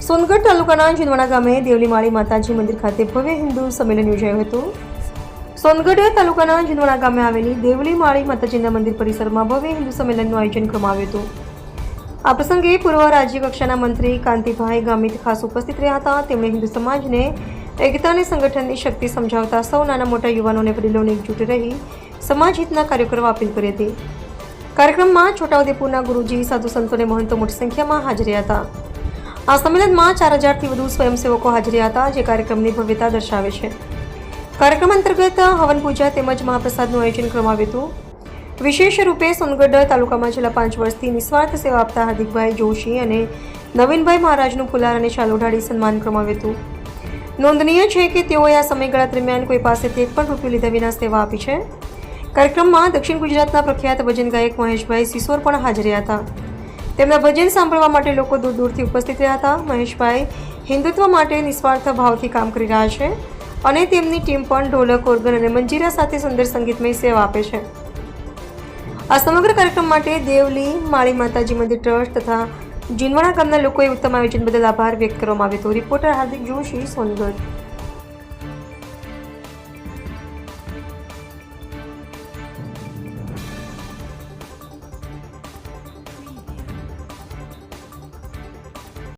સોનગઢ તાલુકાના જીનવાડા ગામે દેવલી માળી માતાજી મંદિર ખાતે ભવ્ય હિન્દુ સંમેલન યોજાયું હતું. સોનગઢ તાલુકાના જીનવાડા ગામે આવેલી દેવલી માળી માતાજીના મંદિર પરિસરમાં ભવ્ય હિન્દુ સંમેલનનું આયોજન કરવામાં આવ્યું હતું. આ પ્રસંગે પૂર્વ રાજ્ય કક્ષાના મંત્રી કાંતિભાઈ ગામિત ખાસ ઉપસ્થિત રહ્યા હતા. તેમણે હિન્દુ સમાજને એકતા અને સંગઠનની શક્તિ સમજાવતા સૌ નાના મોટા યુવાનોને વડીલોને એકજૂટ રહી સમાજ હિતના કાર્યો કરવા અપીલ કરી હતી. કાર્યક્રમમાં છોટાઉદેપુરના ગુરુજી, સાધુ સંતો અને મહંતો મોટી સંખ્યામાં હાજર રહ્યા હતા. આ સંમેલનમાં 4000થી વધુ સ્વયંસેવકો હાજર રહ્યા હતા, જે કાર્યક્રમની ભવ્યતા દર્શાવે છે. કાર્યક્રમ અંતર્ગત હવન પૂજા તેમજ મહાપ્રસાદનું આયોજન કરવામાં આવ્યું હતું. વિશેષ રૂપે સોનગઢ તાલુકામાં છેલ્લા 5 વર્ષથી નિસ્વાર્થ સેવા આપતા હાર્દિકભાઈ જોશી અને નવીનભાઈ મહારાજનું ફુલાર અને શાલ ઓઢાડી સન્માન કરવામાં આવ્યું હતું. નોંધનીય છે કે તેઓએ આ સમયગાળા દરમિયાન કોઈ પાસેથી એક પણ રૂપિયો લીધા વિના સેવા આપી છે. કાર્યક્રમમાં દક્ષિણ ગુજરાતના પ્રખ્યાત ભજન ગાયક મહેશભાઈ સિસોર પણ હાજર રહ્યા હતા. તેમના ભજન સાંભળવા માટે લોકો દૂર દૂરથી ઉપસ્થિત રહ્યા હતા. મહેશભાઈ હિન્દુત્વ માટે નિસ્વાર્થ ભાવથી કામ કરી રહ્યા છે અને તેમની ટીમ પણ ઢોલક, ઓર્ગન અને મંજીરા સાથે સુંદર સંગીતમય સેવા આપે છે. આ સમગ્ર કાર્યક્રમ માટે દેવલી માળી માતાજી મંદિર ટ્રસ્ટ તથા જીનવાડા ગામના લોકોએ ઉત્તમ આયોજન બદલ આભાર વ્યક્ત કરવામાં આવ્યો હતો. રિપોર્ટર હાર્દિક જોશી, સોનગઢ.